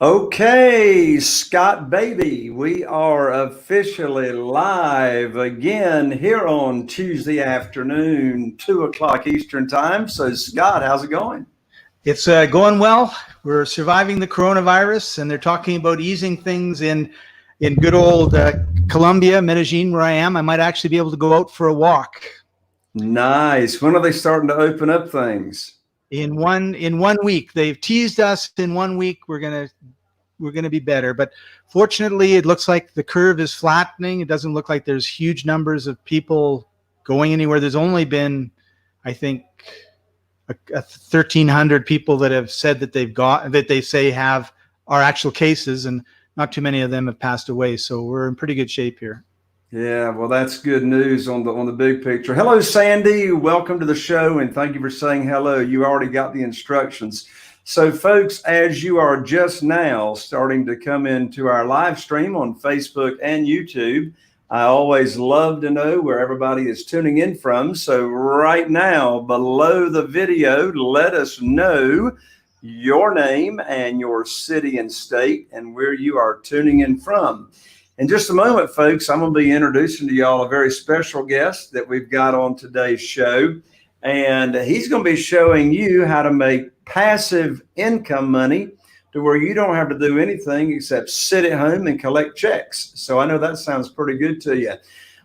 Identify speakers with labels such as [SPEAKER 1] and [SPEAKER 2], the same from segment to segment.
[SPEAKER 1] Okay, Scott baby, we are officially live again here on Tuesday afternoon, 2 o'clock Eastern time. So Scott, how's it going?
[SPEAKER 2] It's going well. We're surviving the coronavirus, and they're talking about easing things in good old Colombia, Medellin, where I am. I might actually be able to go out for a walk.
[SPEAKER 1] Nice. When are they starting to open up things?
[SPEAKER 2] In 1 week. They've teased us in 1 week. We're gonna be better, but fortunately, it looks like the curve is flattening. It doesn't look like there's huge numbers of people going anywhere. There's only been, I think, 1,300 people that have said that they say are actual cases, and not too many of them have passed away. So we're in pretty good shape here.
[SPEAKER 1] Yeah, well, that's good news on the big picture. Hello, Sandy. Welcome to the show, and thank you for saying hello. You already got the instructions. So, folks, as you are just now starting to come into our live stream on Facebook and YouTube, I always love to know where everybody is tuning in from. So right now, below the video, let us know your name and your city and state and where you are tuning in from. In just a moment, folks, I'm going to be introducing to y'all a very special guest that we've got on today's show. And he's going to be showing you how to make passive income money to where you don't have to do anything except sit at home and collect checks. So I know that sounds pretty good to you.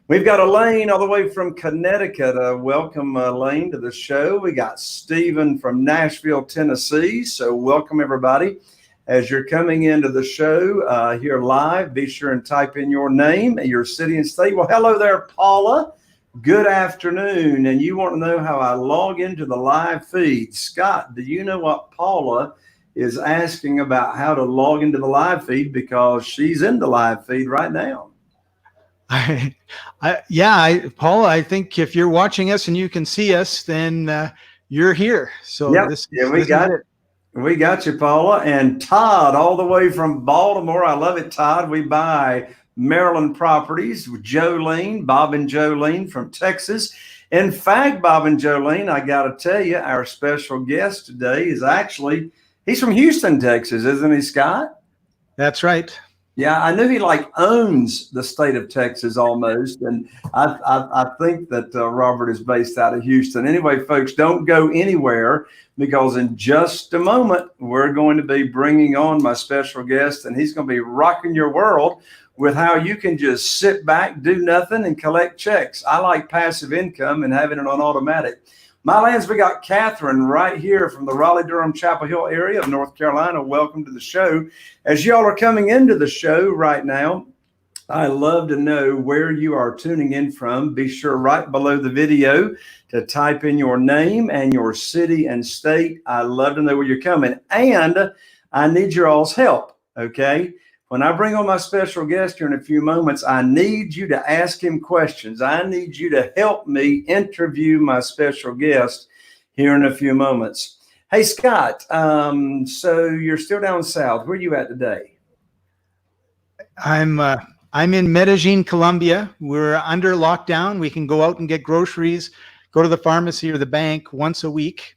[SPEAKER 1] We've got Elaine all the way from Connecticut. Welcome, Elaine, to the show. We got Stephen from Nashville, Tennessee. So welcome, everybody. As you're coming into the show here live, be sure and type in your name and your city and state. Well, hello there, Paula. Good afternoon. And you want to know how I log into the live feed. Scott, do you know what Paula is asking about how to log into the live feed, because she's in the live feed right now?
[SPEAKER 2] Paul, I think if you're watching us and you can see us, then you're here. So
[SPEAKER 1] yep. We got it. We got you, Paula. And Todd, all the way from Baltimore. I love it, Todd. We buy Maryland properties with Jolene, Bob and Jolene from Texas. In fact, Bob and Jolene, I got to tell you, our special guest today is actually, he's from Houston, Texas, isn't he, Scott?
[SPEAKER 2] That's right.
[SPEAKER 1] Yeah, I knew he owns the state of Texas almost. And I think that Robert is based out of Houston. Anyway, folks, don't go anywhere, because in just a moment, we're going to be bringing on my special guest, and he's going to be rocking your world with how you can just sit back, do nothing, and collect checks. I like passive income and having it on automatic. My lands, we got Catherine right here from the Raleigh-Durham Chapel Hill area of North Carolina. Welcome to the show. As y'all are coming into the show right now, I love to know where you are tuning in from. Be sure right below the video to type in your name and your city and state. I love to know where you're coming. And I need your all's help, okay? When I bring on my special guest here in a few moments, I need you to ask him questions. I need you to help me interview my special guest here in a few moments. Hey, Scott, so you're still down south. Where are you at today?
[SPEAKER 2] I'm in Medellin, Colombia. We're under lockdown. We can go out and get groceries, go to the pharmacy or the bank once a week.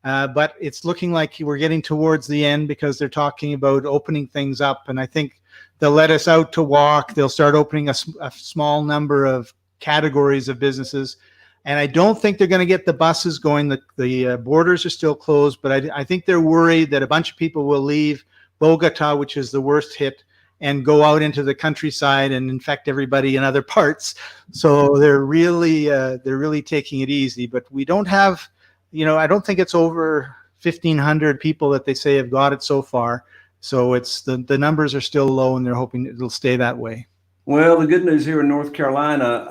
[SPEAKER 2] But it's looking like we're getting towards the end, because they're talking about opening things up. And I think they'll let us out to walk. They'll start opening a small number of categories of businesses. And I don't think they're going to get the buses going. The borders are still closed, but I think they're worried that a bunch of people will leave Bogota, which is the worst hit, and go out into the countryside and infect everybody in other parts. So they're really taking it easy. But we don't have, I don't think it's over 1,500 people that they say have got it so far. So it's the numbers are still low, and they're hoping it'll stay that way.
[SPEAKER 1] Well, the good news here in North Carolina,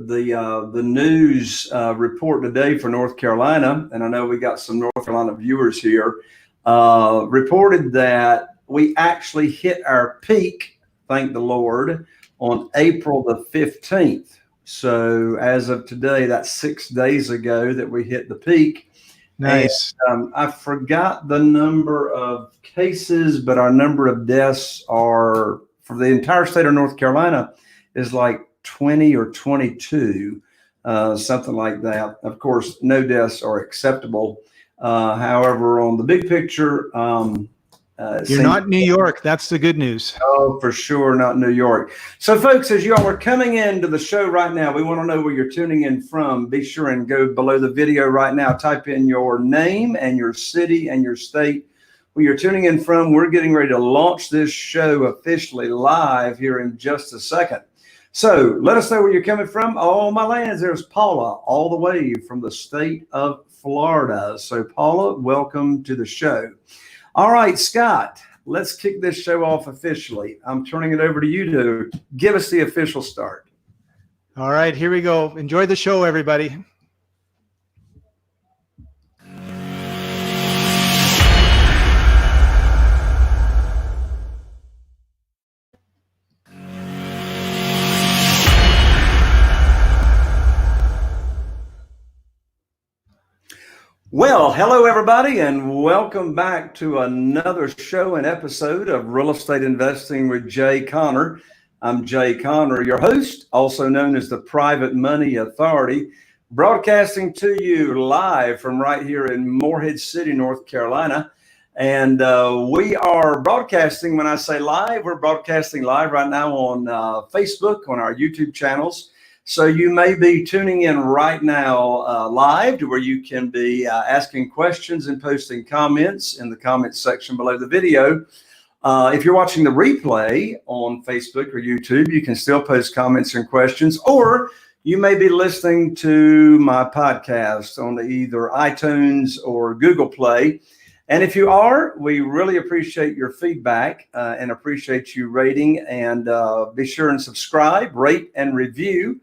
[SPEAKER 1] the news report today for North Carolina, and I know we got some North Carolina viewers here, reported that we actually hit our peak, thank the Lord, on April the 15th. So as of today, that's 6 days ago that we hit the peak.
[SPEAKER 2] Nice.
[SPEAKER 1] And, I forgot the number of cases, but our number of deaths are, for the entire state of North Carolina, is like 20 or 22, something like that. Of course, no deaths are acceptable. However, on the big picture,
[SPEAKER 2] You're not New York. That's the good news.
[SPEAKER 1] Oh, for sure, not New York. So, folks, as you all are coming into the show right now, we want to know where you're tuning in from. Be sure and go below the video right now. Type in your name and your city and your state where you're tuning in from. We're getting ready to launch this show officially live here in just a second. So let us know where you're coming from. Oh, my lands, there's Paula all the way from the state of Florida. So, Paula, welcome to the show. All right, Scott, let's kick this show off officially. I'm turning it over to you to give us the official start.
[SPEAKER 2] All right, here we go. Enjoy the show, everybody.
[SPEAKER 1] Well, hello, everybody, and welcome back to another show and episode of Real Estate Investing with Jay Conner. I'm Jay Conner, your host, also known as the Private Money Authority, broadcasting to you live from right here in Morehead City, North Carolina. And we are broadcasting, when I say live, we're broadcasting live right now on Facebook, on our YouTube channels. So you may be tuning in right now live to where you can be asking questions and posting comments in the comments section below the video. If you're watching the replay on Facebook or YouTube, you can still post comments and questions, or you may be listening to my podcast on either iTunes or Google Play. And if you are, we really appreciate your feedback and appreciate you rating, and be sure and subscribe, rate, and review.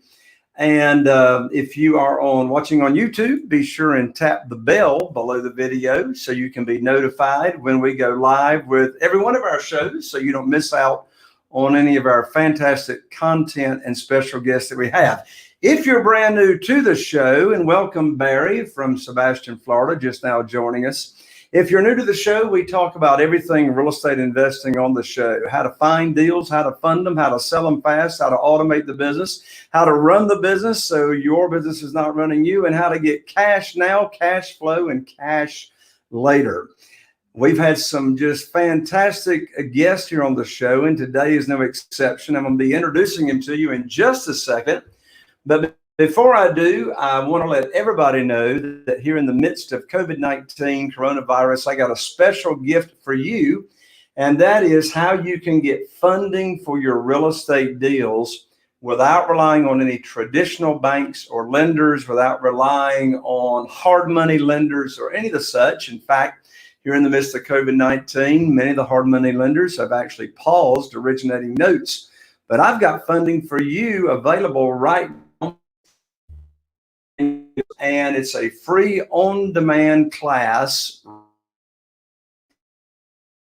[SPEAKER 1] And if you are watching on YouTube, be sure and tap the bell below the video so you can be notified when we go live with every one of our shows, so you don't miss out on any of our fantastic content and special guests that we have. If you're brand new to the show, and welcome Barry from Sebastian, Florida, just now joining us. If you're new to the show, we talk about everything real estate investing on the show: how to find deals, how to fund them, how to sell them fast, how to automate the business, how to run the business so your business is not running you, and how to get cash now, cash flow, and cash later. We've had some just fantastic guests here on the show, and today is no exception. I'm going to be introducing him to you in just a second. But before I do, I want to let everybody know that here in the midst of COVID-19 coronavirus, I got a special gift for you, and that is how you can get funding for your real estate deals without relying on any traditional banks or lenders, without relying on hard money lenders or any of the such. In fact, here in the midst of COVID-19, many of the hard money lenders have actually paused originating notes. But I've got funding for you available right now. And it's a free on-demand class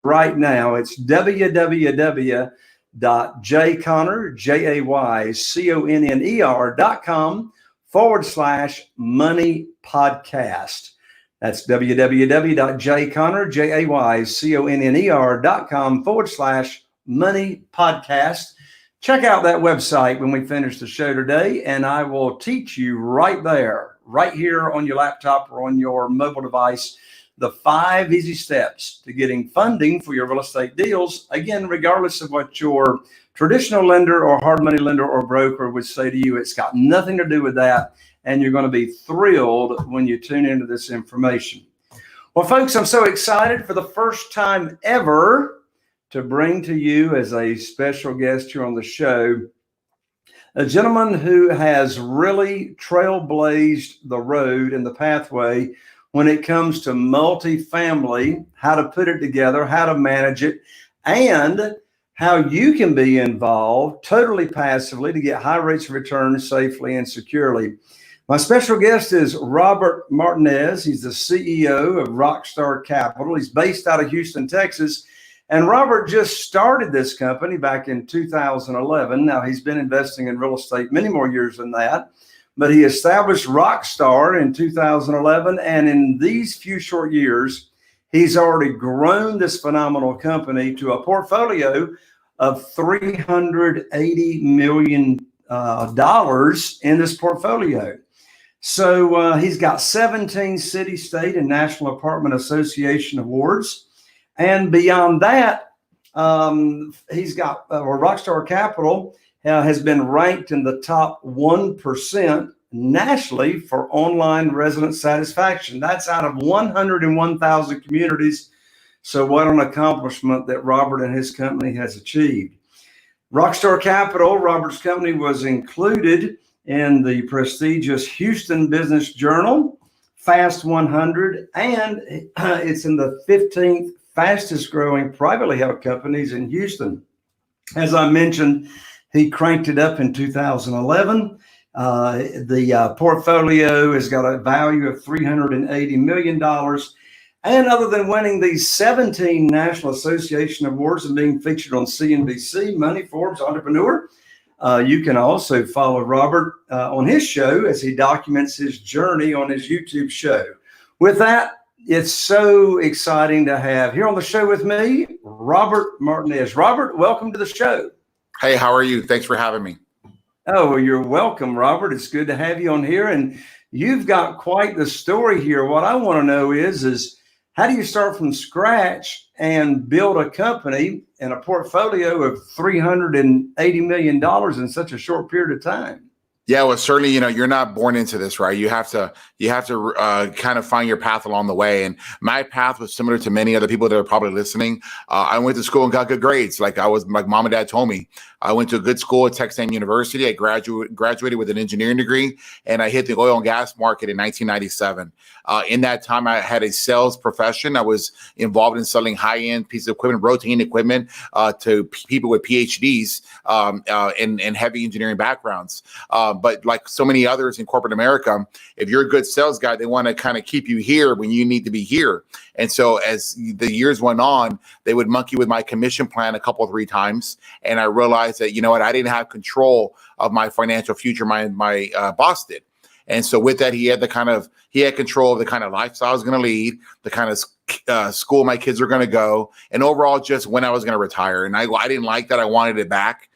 [SPEAKER 1] right now. It's www.jayconner.com/money podcast. That's www.jayconner.com/money podcast. Check out that website when we finish the show today, and I will teach you right there, right here on your laptop or on your mobile device, the 5 easy steps to getting funding for your real estate deals. Again, regardless of what your traditional lender or hard money lender or broker would say to you, it's got nothing to do with that, and you're going to be thrilled when you tune into this information. Well, folks, I'm so excited for the first time ever to bring to you as a special guest here on the show a gentleman who has really trailblazed the road and the pathway when it comes to multifamily, how to put it together, how to manage it, and how you can be involved totally passively to get high rates of return safely and securely. My special guest is Robert Martinez. He's the CEO of Rockstar Capital. He's based out of Houston, Texas. And Robert just started this company back in 2011. Now, he's been investing in real estate many more years than that, but he established Rockstar in 2011. And in these few short years, he's already grown this phenomenal company to a portfolio of $380 million in this portfolio. So he's got 17 city, state, and National Apartment Association awards. And beyond that, he's got Rockstar Capital has been ranked in the top 1% nationally for online resident satisfaction. That's out of 101,000 communities. So what an accomplishment that Robert and his company has achieved. Rockstar Capital, Robert's company, was included in the prestigious Houston Business Journal, Fast 100, and it's in the 15th fastest growing privately held companies in Houston. As I mentioned, he cranked it up in 2011. The portfolio has got a value of $380 million. And other than winning these 17 National Association awards and being featured on CNBC, Money, Forbes, Entrepreneur, you can also follow Robert on his show as he documents his journey on his YouTube show. With that, it's so exciting to have here on the show with me, Robert Martinez. Robert, welcome to the show.
[SPEAKER 3] Hey, how are you? Thanks for having me.
[SPEAKER 1] Oh, well, you're welcome, Robert. It's good to have you on here. And you've got quite the story here. What I want to know is how do you start from scratch and build a company and a portfolio of $380 million in such a short period of time?
[SPEAKER 3] Yeah, well, certainly, you're not born into this, right? You have to kind of find your path along the way. And my path was similar to many other people that are probably listening. I went to school and got good grades. Like mom and dad told me. I went to a good school at Texas A&M University. I graduated with an engineering degree, and I hit the oil and gas market in 1997. In that time, I had a sales profession. I was involved in selling high-end pieces of equipment, rotating equipment to people with PhDs and heavy engineering backgrounds. But like so many others in corporate America, if you're a good sales guy, they want to kind of keep you here when you need to be here. And so as the years went on, they would monkey with my commission plan a couple, 3 times. And I realized that, I didn't have control of my financial future. My boss did. And so with that, he had control of the kind of lifestyle I was going to lead, the kind of school my kids are going to go, and overall just when I was going to retire. And I didn't like that. I wanted it back.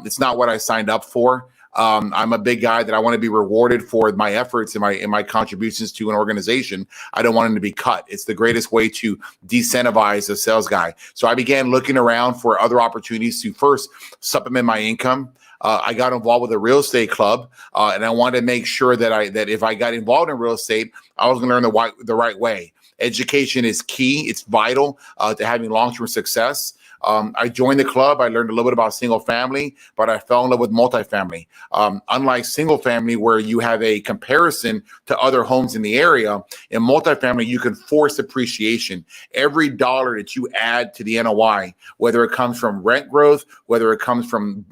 [SPEAKER 3] It's not what I signed up for. I'm a big guy that I want to be rewarded for my efforts and my contributions to an organization. I don't want them to be cut. It's the greatest way to decentivize a sales guy. So I began looking around for other opportunities to first supplement my income. I got involved with a real estate club, and I wanted to make sure that if I got involved in real estate, I was going to learn the right way. Education is key. It's vital to having long-term success. I joined the club. I learned a little bit about single family, but I fell in love with multifamily. Unlike single family, where you have a comparison to other homes in the area, in multifamily, you can force appreciation. Every dollar that you add to the NOI, whether it comes from rent growth, whether it comes from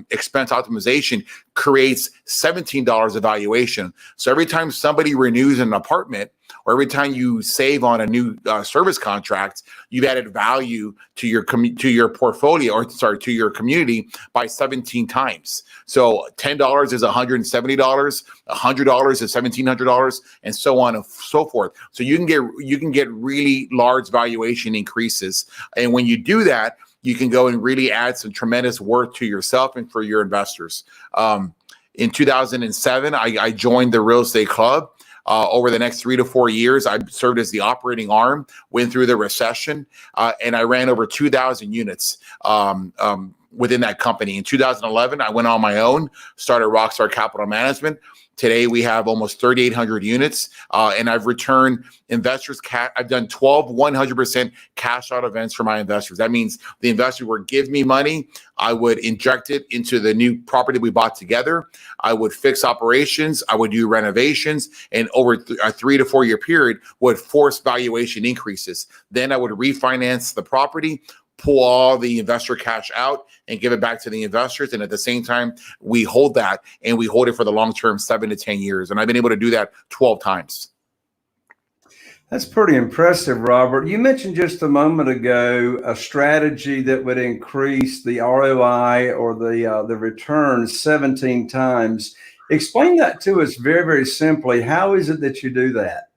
[SPEAKER 3] expense optimization, creates $17 of valuation. So every time somebody renews an apartment, or every time you save on a new service contract, you've added value to your portfolio, to your community by 17 times. So $10 is $170, $100 is $1,700, and so on and so forth. So you can get really large valuation increases, and when you do that, you can go and really add some tremendous worth to yourself and for your investors. In 2007, I joined the real estate club. Over the next 3 to 4 years, I served as the operating arm, went through the recession, and I ran over 2,000 units within that company. In 2011, I went on my own, started Rockstar Capital Management. Today, we have almost 3,800 units, and I've returned investors cash. I've done 12 100% cash out events for my investors. That means the investor would give me money. I would inject it into the new property we bought together. I would fix operations. I would do renovations, and over a 3 to 4 year period would force valuation increases. Then I would refinance the property, pull all the investor cash out and give it back to the investors. And at the same time, we hold that, and we hold it for the long term, 7 to 10 years. And I've been able to do that 12 times.
[SPEAKER 1] That's pretty impressive, Robert. You mentioned just a moment ago a strategy that would increase the ROI or the return 17 times. Explain that to us very, very simply. How is it that you do that?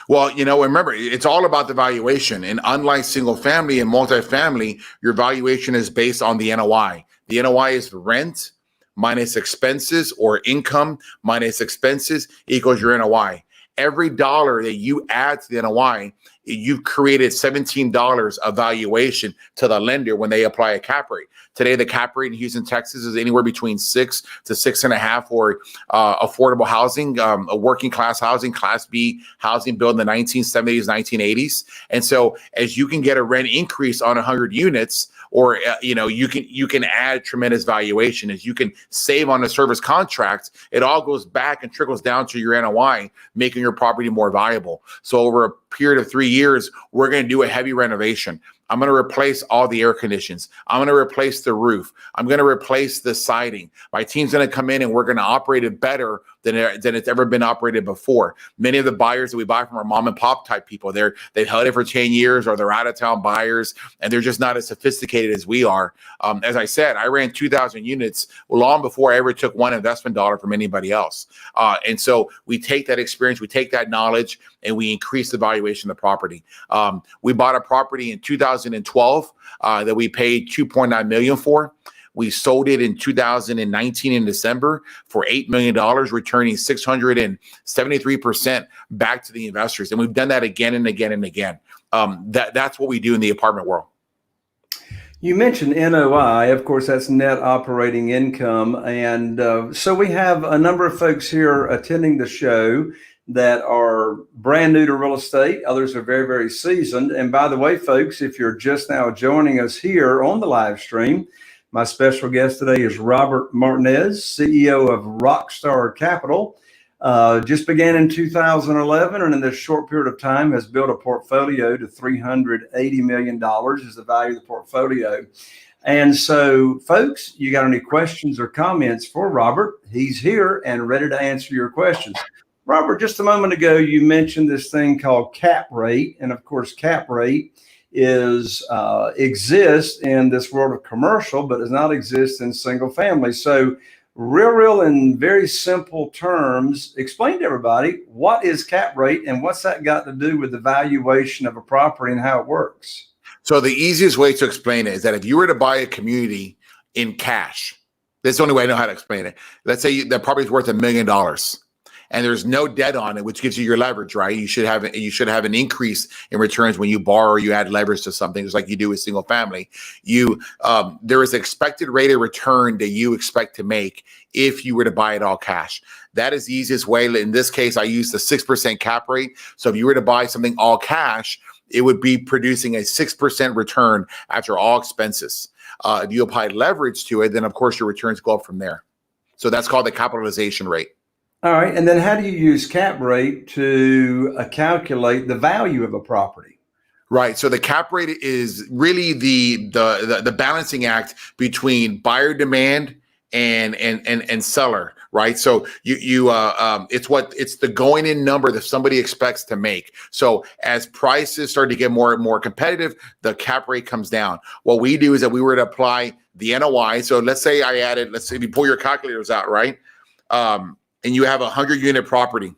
[SPEAKER 3] Well, remember, it's all about the valuation. And unlike single family and multifamily, your valuation is based on the NOI. The NOI is rent minus expenses, or income minus expenses equals your NOI. every dollar that you add to the NOI, you've created $17 of valuation to the lender when they apply a cap rate. Today, the cap rate in Houston, Texas is anywhere between 6 to 6.5 for affordable housing, a working class housing, Class B housing built in the 1970s, 1980s. And so as you can get a rent increase on 100 units, or you can add tremendous valuation. As you can save on a service contract, it all goes back and trickles down to your NOI, making your property more valuable. So over a period of 3 years, we're going to do a heavy renovation. I'm going to replace all the air conditions. I'm going to replace the roof. I'm going to replace the siding. My team's going to come in and we're going to operate it better than it's ever been operated before. Many of the buyers that we buy from are mom and pop type people. They've held it for 10 years, or they're out of town buyers, and they're just not as sophisticated as we are. As I said, I ran 2,000 units long before I ever took one investment dollar from anybody else. And so we take that experience, we take that knowledge, and we increase the valuation of the property. We bought a property in 2012 that we paid $2.9 million for. We sold it in 2019 in December for $8 million, returning 673% back to the investors. And we've done that again and again and again. That's what we do in the apartment world.
[SPEAKER 1] You mentioned NOI, of course, that's net operating income. And so we have a number of folks here attending the show that are brand new to real estate. Others are very, very seasoned. And by the way, folks, if you're just now joining us here on the live stream, my special guest today is Robert Martinez, CEO of Rockstar Capital. Just began in 2011, and in this short period of time has built a portfolio to $380 million is the value of the portfolio. And so, folks, you got any questions or comments for Robert? He's here and ready to answer your questions. Robert, just a moment ago, you mentioned this thing called cap rate. And of course, cap rate exists in this world of commercial, but does not exist in single family. So real in very simple terms, explain to everybody, what is cap rate and what's that got to do with the valuation of a property and how it works?
[SPEAKER 3] So the easiest way to explain it is that if you were to buy a community in cash, that's the only way I know how to explain it. Let's say the property's worth $1 million. And there's no debt on it, which gives you your leverage, right? You should have an increase in returns when you borrow or you add leverage to something, just like you do with single family. There is an expected rate of return that you expect to make if you were to buy it all cash. That is the easiest way. In this case, I use the 6% cap rate. So if you were to buy something all cash, it would be producing a 6% return after all expenses. If you apply leverage to it, then of course your returns go up from there. So that's called the capitalization rate.
[SPEAKER 1] All right. And then how do you use cap rate to calculate the value of a property?
[SPEAKER 3] Right. So the cap rate is really the balancing act between buyer demand and seller. Right. So it's the going in number that somebody expects to make. So as prices start to get more and more competitive, the cap rate comes down. What we do is that we were to apply the NOI. So let's say if you pull your calculators out, right? And you have a 100-unit property,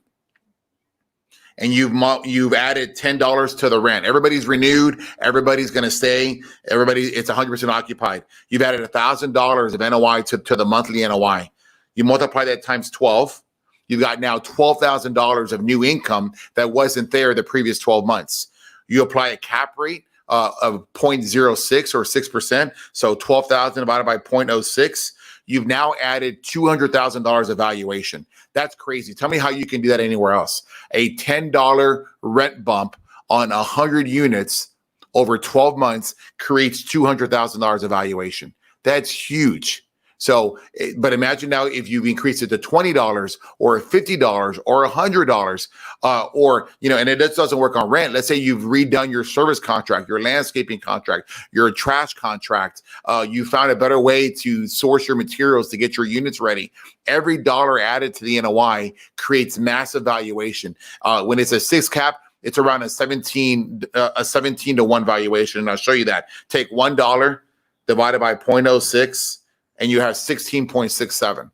[SPEAKER 3] and you've added $10 to the rent. Everybody's renewed. Everybody's going to stay. It's 100% occupied. You've added $1,000 of NOI to the monthly NOI. You multiply that times 12. You've got now $12,000 of new income that wasn't there the previous 12 months. You apply a cap rate of 0.06 or 6%. So 12,000 divided by 0.06. You've now added $200,000 of valuation. That's crazy. Tell me how you can do that anywhere else. A $10 rent bump on 100 units over 12 months creates $200,000 of valuation. That's huge. So, but imagine now if you increase it to $20 or $50 or $100, and it just doesn't work on rent. Let's say you've redone your service contract, your landscaping contract, your trash contract. You found a better way to source your materials to get your units ready. Every dollar added to the NOI creates massive valuation. When it's a 6 cap, it's around a 17 to 1 valuation. And I'll show you that. Take $1 divided by 0.06. And you have 16.67.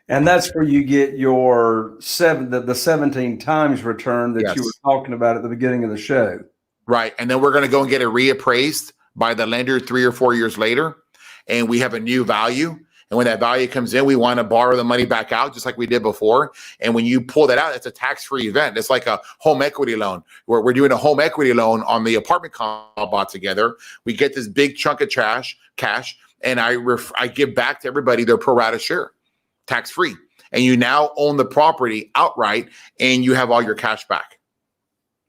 [SPEAKER 1] And that's where you get your the 17 times return that
[SPEAKER 3] Yes.
[SPEAKER 1] you were talking about at the beginning of the show.
[SPEAKER 3] Right. And then we're going to go and get it reappraised by the lender 3 or 4 years later. And we have a new value. And when that value comes in, we want to borrow the money back out just like we did before. And when you pull that out, it's a tax-free event. It's like a home equity loan where we're doing a home equity loan on the apartment compound bought together. We get this big chunk of cash, and I give back to everybody their pro rata share, tax-free. And you now own the property outright, and you have all your cash back.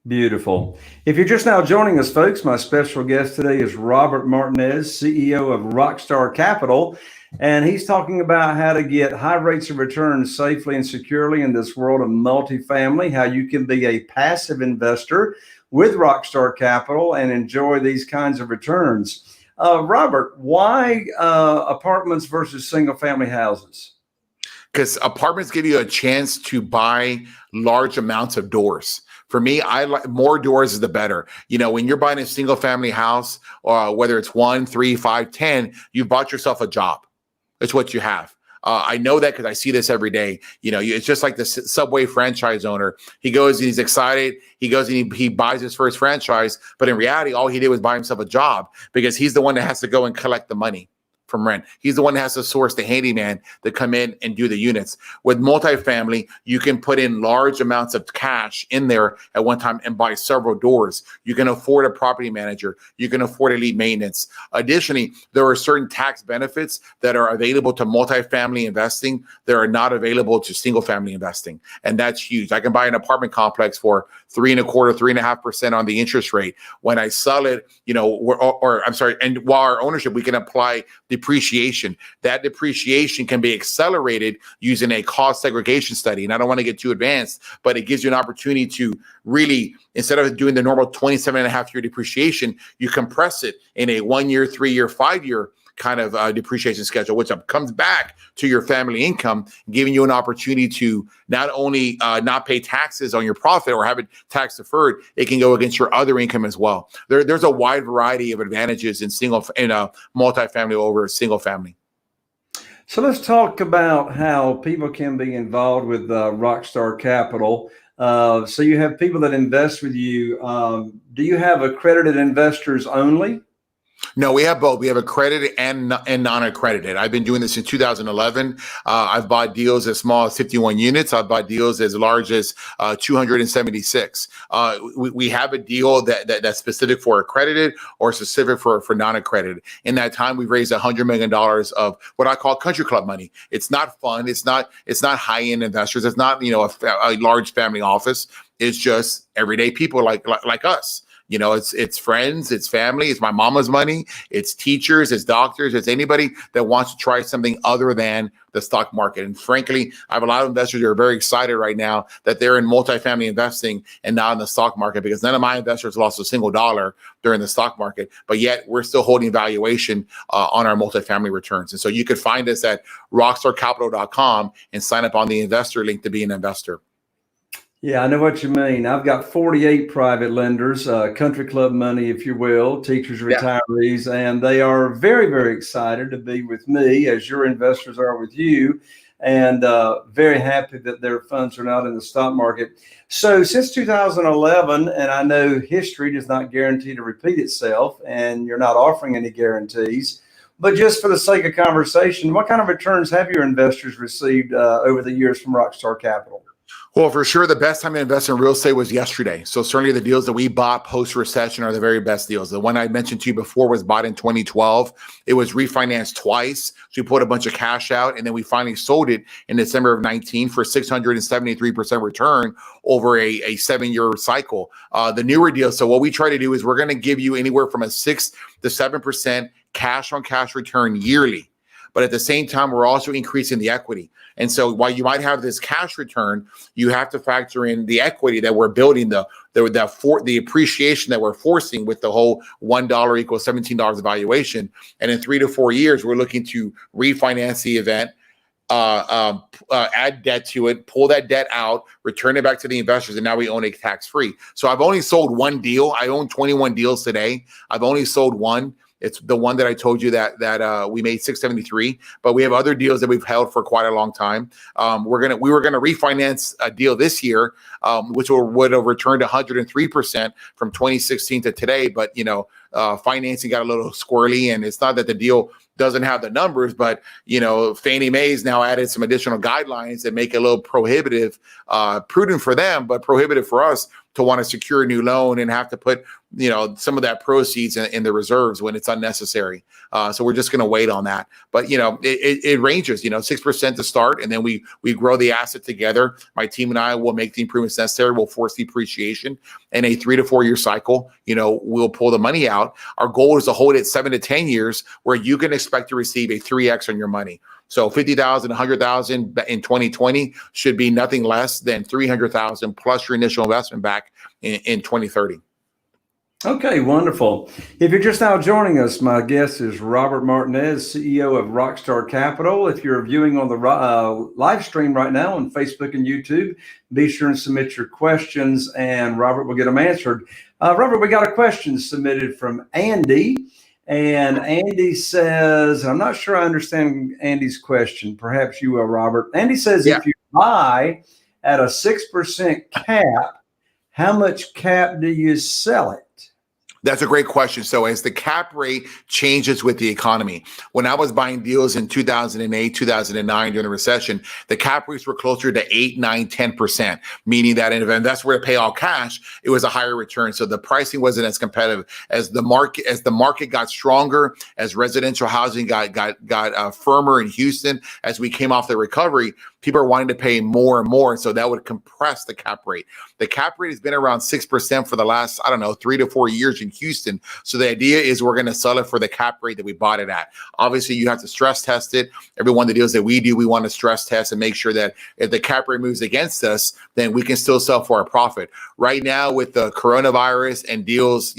[SPEAKER 1] Beautiful. If you're just now joining us, folks, my special guest today is Robert Martinez, CEO of Rockstar Capital, and he's talking about how to get high rates of return safely and securely in this world of multifamily, how you can be a passive investor with Rockstar Capital and enjoy these kinds of returns. Robert, why apartments versus single family houses?
[SPEAKER 3] Because apartments give you a chance to buy large amounts of doors. For me, I like more doors is the better. You know, when you're buying a single family house, or whether it's 1, 3, 5, 10, you've bought yourself a job. It's what you have. I know that because I see this every day. You know, it's just like the Subway franchise owner. He goes and he's excited. He goes and he buys his first franchise. But in reality, all he did was buy himself a job because he's the one that has to go and collect the money from rent. He's the one that has to source the handyman to come in and do the units. With multifamily, you can put in large amounts of cash in there at one time and buy several doors. You can afford a property manager. You can afford elite maintenance. Additionally, there are certain tax benefits that are available to multifamily investing that are not available to single family investing. And that's huge. I can buy an apartment complex for 3.25%, 3.5% on the interest rate. When I sell it, you know, and while our ownership, we can apply depreciation. That depreciation can be accelerated using a cost segregation study. And I don't want to get too advanced, but it gives you an opportunity to really, instead of doing the normal 27.5-year depreciation, you compress it in a 1 year, 3 year, 5 year kind of depreciation schedule, which comes back to your family income, giving you an opportunity to not only not pay taxes on your profit or have it tax deferred, it can go against your other income as well. There's a wide variety of advantages in multifamily over single family.
[SPEAKER 1] So let's talk about how people can be involved with Rockstar Capital. So you have people that invest with you. Do you have accredited investors only?
[SPEAKER 3] No, we have both. We have accredited and non-accredited. I've been doing this since 2011. I've bought deals as small as 51 units. I've bought deals as large as 276. We have a deal that's specific for accredited or specific for non-accredited. In that time, we've raised $100 million of what I call country club money. It's not fun. It's not high-end investors. It's not, a large family office. It's just everyday people like us. You know, it's friends, it's family, it's my mama's money, it's teachers, it's doctors, it's anybody that wants to try something other than the stock market. And frankly, I have a lot of investors who are very excited right now that they're in multifamily investing and not in the stock market, because none of my investors lost a single dollar during the stock market, but yet we're still holding valuation on our multifamily returns. And so you could find us at rockstarcapital.com and sign up on the investor link to be an investor.
[SPEAKER 1] Yeah, I know what you mean. I've got 48 private lenders, country club money, if you will, teachers, retirees, and they are very, very excited to be with me, as your investors are with you, and very happy that their funds are not in the stock market. So since 2011, and I know history does not guarantee to repeat itself, and you're not offering any guarantees, but just for the sake of conversation, what kind of returns have your investors received over the years from Rockstar Capital?
[SPEAKER 3] Well, for sure, the best time to invest in real estate was yesterday. So certainly the deals that we bought post-recession are the very best deals. The one I mentioned to you before was bought in 2012. It was refinanced twice. So we put a bunch of cash out, and then we finally sold it in December of 19 for 673% return over a 7-year cycle. The newer deals, so what we try to do is we're going to give you anywhere from a 6 to 7% cash on cash return yearly. But at the same time, we're also increasing the equity. And so while you might have this cash return, you have to factor in the equity that we're building, the appreciation that we're forcing with the whole $1 equals $17 valuation. And in 3 to 4 years, we're looking to refinance the event, add debt to it, pull that debt out, return it back to the investors, and now we own it tax-free. So I've only sold one deal. I own 21 deals today. I've only sold one. It's the one that I told you that we made 673, but we have other deals that we've held for quite a long time. We were gonna refinance a deal this year, which would have returned 103% from 2016 to today. But financing got a little squirrely, and it's not that the deal doesn't have the numbers, but Fannie Mae's now added some additional guidelines that make it a little prohibitive, prudent for them, but prohibitive for us to want to secure a new loan and have to put some of that proceeds in the reserves when it's unnecessary. So we're just going to wait on that. But it ranges 6% to start, and then we grow the asset together. My team and I will make the improvements necessary. We'll force depreciation in a 3 to 4 year cycle. We'll pull the money out. Our goal is to hold it 7 to 10 years, where you can expect to receive a 3x on your money. So 50,000, 100,000 in 2020 should be nothing less than 300,000 plus your initial investment back in 2030.
[SPEAKER 1] Okay, wonderful. If you're just now joining us, my guest is Robert Martinez, CEO of Rockstar Capital. If you're viewing on the live stream right now on Facebook and YouTube, be sure and submit your questions, and Robert will get them answered. Robert, we got a question submitted from Andy. And Andy says, and I'm not sure I understand Andy's question. Perhaps you will, Robert. Andy says, If you buy at a 6% cap, how much cap do you sell it?
[SPEAKER 3] That's a great question. So as the cap rate changes with the economy, when I was buying deals in 2008, 2009 during the recession, the cap rates were closer to 8, 9, 10%, meaning that if an investor were to pay all cash, it was a higher return. So the pricing wasn't as competitive as the market got stronger, as residential housing got firmer in Houston, as we came off the recovery. People are wanting to pay more and more, so that would compress the cap rate. The cap rate has been around 6% for the last, 3 to 4 years in Houston. So the idea is we're going to sell it for the cap rate that we bought it at. Obviously, you have to stress test it. Every one of the deals that we do, we want to stress test and make sure that if the cap rate moves against us, then we can still sell for a profit. Right now, with the coronavirus and deals,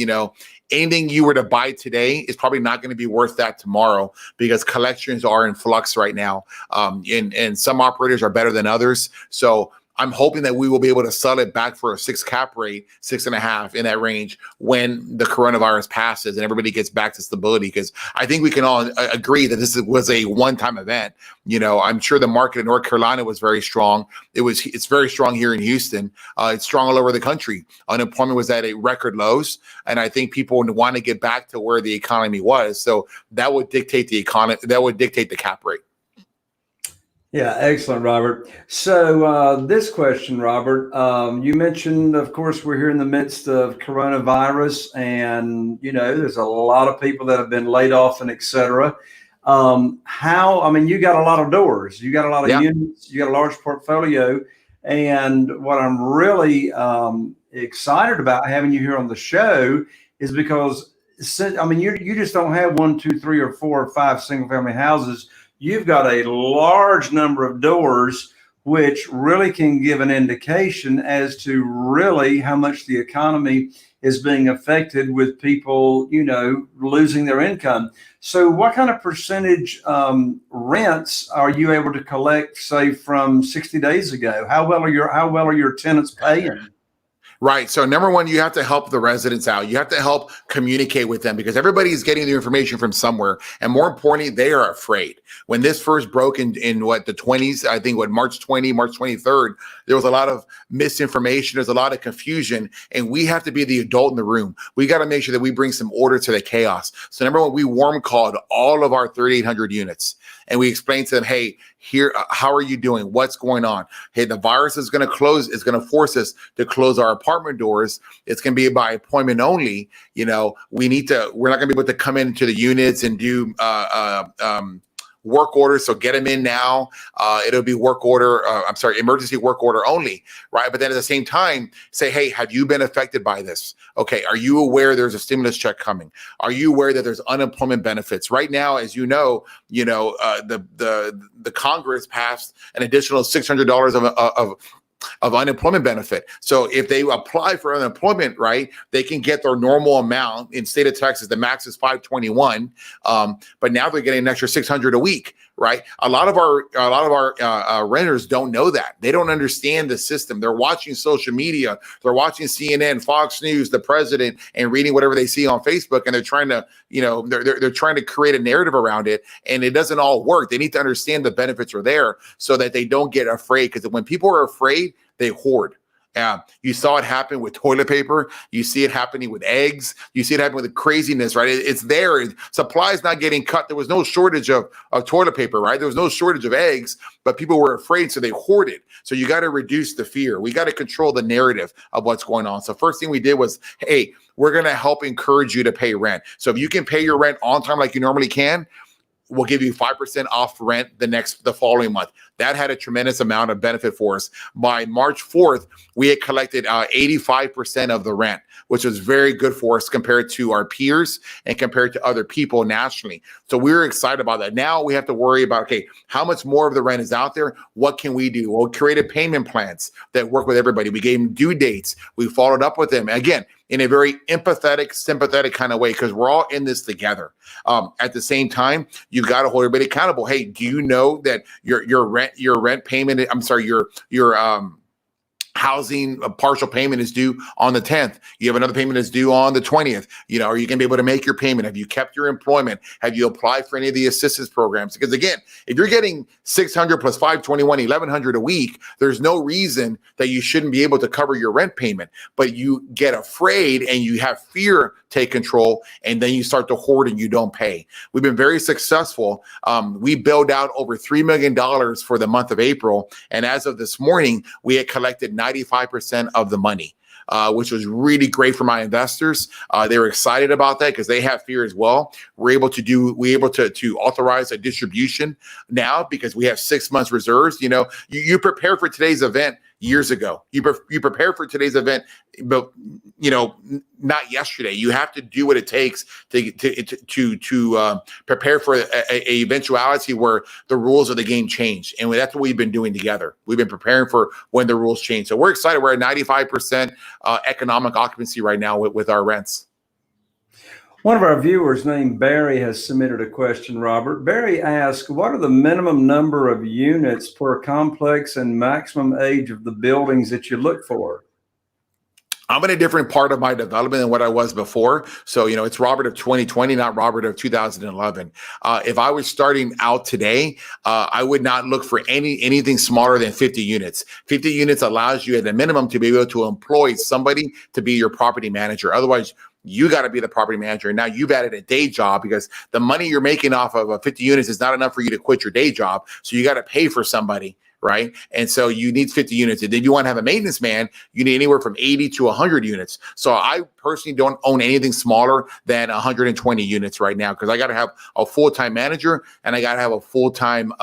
[SPEAKER 3] anything you were to buy today is probably not going to be worth that tomorrow, because collections are in flux right now. And some operators are better than others. So I'm hoping that we will be able to sell it back for a 6 cap rate, 6.5 in that range, when the coronavirus passes and everybody gets back to stability. Because I think we can all agree that this was a one-time event. I'm sure the market in North Carolina was very strong. It's very strong here in Houston. It's strong all over the country. Unemployment was at a record lows, and I think people want to get back to where the economy was. So that would dictate the economy. That would dictate the cap rate.
[SPEAKER 1] Yeah, excellent, Robert. So this question, Robert, you mentioned, of course, we're here in the midst of coronavirus, and, there's a lot of people that have been laid off and et cetera. You got a lot of doors, you got a lot of units, you got a large portfolio. And what I'm really excited about having you here on the show is because, you just don't have 1, 2, 3, or 4 or 5 single family houses. You've got a large number of doors, which really can give an indication as to really how much the economy is being affected with people, losing their income. So what kind of percentage rents are you able to collect, say, from 60 days ago? How well are your tenants paying?
[SPEAKER 3] Right. So number one, you have to help the residents out. You have to help communicate with them, because everybody is getting their information from somewhere. And more importantly, they are afraid. When this first broke in the 20s, I think March 23rd, there was a lot of misinformation. There's a lot of confusion, and we have to be the adult in the room. We got to make sure that we bring some order to the chaos. So number one, we warm called all of our 3,800 units, and we explained to them, hey, here, how are you doing? What's going on? Hey, the virus is going to close. It's going to force us to close our apartment doors. It's going to be by appointment only. We're not going to be able to come into the units and do work orders. So get them in now. It'll be emergency work order only, right? But then at the same time, say, hey, have you been affected by this? Okay, are you aware there's a stimulus check coming? Are you aware that there's unemployment benefits? Right now, as you know, the Congress passed an additional $600 of unemployment benefit. So if they apply for unemployment, right, they can get their normal amount. In state of Texas, the max is $521, but now they're getting an extra $600 a week, right? A lot of our renters don't know that. They don't understand the system. They're watching social media, they're watching CNN, Fox News, the president, and reading whatever they see on Facebook, and they're trying to, they're trying to create a narrative around it, and it doesn't all work. They need to understand the benefits are there so that they don't get afraid, because when people are afraid, they hoard. You saw it happen with toilet paper. You see it happening with eggs. You see it happen with the craziness, right? It's there. Supply is not getting cut. There was no shortage of toilet paper, right? There was no shortage of eggs, but people were afraid, so they hoarded. So you got to reduce the fear. We got to control the narrative of what's going on. So first thing we did was, hey, we're going to help encourage you to pay rent. So if you can pay your rent on time like you normally can, we'll give you 5% off rent the following month. That had a tremendous amount of benefit for us. By March 4th, we had collected 85% of the rent, which was very good for us compared to our peers and compared to other people nationally. So we were excited about that. Now we have to worry about, okay, how much more of the rent is out there? What can we do? Well, we created payment plans that work with everybody. We gave them due dates. We followed up with them. Again, in a very empathetic, sympathetic kind of way, because we're all in this together. At the same time, you've got to hold everybody accountable. Hey, do you know that your rent payment? I'm sorry, your housing partial payment is due on the 10th. You have another payment that's due on the 20th. Are you going to be able to make your payment? Have you kept your employment? Have you applied for any of the assistance programs? Because again, if you're getting 600 plus 521, 1100 a week, there's no reason that you shouldn't be able to cover your rent payment. But you get afraid and you have fear take control, and then you start to hoard and you don't pay. We've been very successful. We billed out over $3 million for the month of April. And as of this morning, we had collected 95% of the money, which was really great for my investors. They were excited about that because they have fear as well. We're able to authorize a distribution now because we have 6 months reserves. You prepare for today's event years ago. You prepare for today's event, but not yesterday. You have to do what it takes to prepare for a eventuality where the rules of the game change, and that's what we've been doing together. We've been preparing for when the rules change. So we're excited. We're at 95% economic occupancy right now with our rents.
[SPEAKER 1] One of our viewers named Barry has submitted a question, Robert. Barry asks, what are the minimum number of units per complex and maximum age of the buildings that you look for?
[SPEAKER 3] I'm in a different part of my development than what I was before. So, it's Robert of 2020, not Robert of 2011. If I was starting out today, I would not look for anything smaller than 50 units. 50 units allows you at a minimum to be able to employ somebody to be your property manager. Otherwise, you got to be the property manager. And now you've added a day job because the money you're making off of 50 units is not enough for you to quit your day job. So you got to pay for somebody, right? And so you need 50 units. And then you want to have a maintenance man, you need anywhere from 80 to 100 units. So I personally don't own anything smaller than 120 units right now because I got to have a full-time manager and I got to have a full-time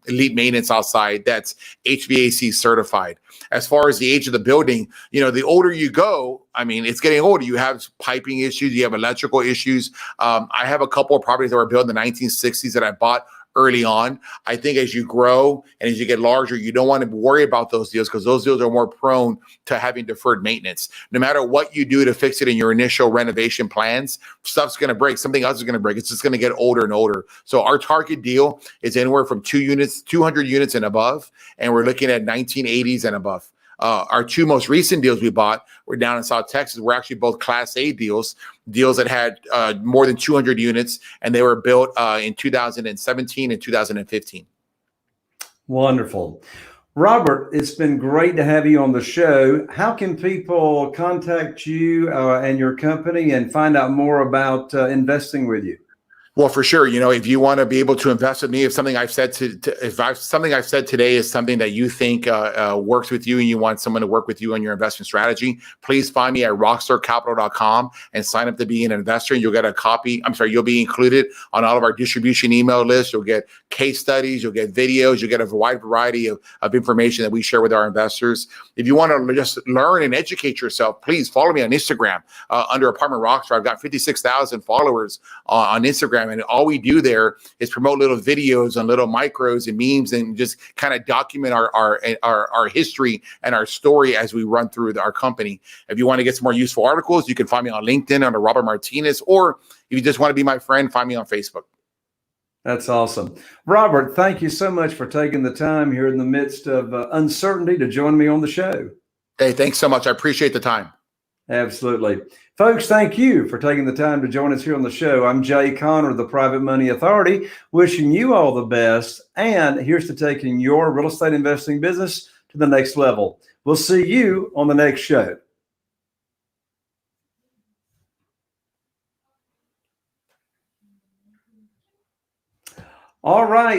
[SPEAKER 3] elite maintenance outside that's HVAC certified. As far as the age of the building, the older you go, it's getting older. You have piping issues. You have electrical issues. I have a couple of properties that were built in the 1960s that I bought early on. I think as you grow and as you get larger, you don't want to worry about those deals because those deals are more prone to having deferred maintenance. No matter what you do to fix it in your initial renovation plans, stuff's going to break. Something else is going to break. It's just going to get older and older. So our target deal is anywhere from 200 units and above, and we're looking at 1980s and above. Our two most recent deals we bought were down in South Texas. We're actually both Class A deals that had more than 200 units, and they were built in 2017 and 2015.
[SPEAKER 1] Wonderful. Robert, it's been great to have you on the show. How can people contact you and your company and find out more about investing with you?
[SPEAKER 3] Well, for sure. If you want to be able to invest with me, if something I've said something I've said today is something that you think works with you and you want someone to work with you on your investment strategy, please find me at rockstarcapital.com and sign up to be an investor. You'll get a copy. You'll be included on all of our distribution email lists. You'll get case studies. You'll get videos. You'll get a wide variety of information that we share with our investors. If you want to just learn and educate yourself, please follow me on Instagram under Apartment Rockstar. I've got 56,000 followers on Instagram. And all we do there is promote little videos and little micros and memes and just kind of document our history and our story as we run through our company. If you want to get some more useful articles, you can find me on LinkedIn under Robert Martinez, or if you just want to be my friend, find me on Facebook.
[SPEAKER 1] That's awesome. Robert, thank you so much for taking the time here in the midst of uncertainty to join me on the show.
[SPEAKER 3] Hey, thanks so much. I appreciate the time.
[SPEAKER 1] Absolutely. Folks, thank you for taking the time to join us here on the show. I'm Jay Conner, the Private Money Authority, wishing you all the best. And here's to taking your real estate investing business to the next level. We'll see you on the next show. All right.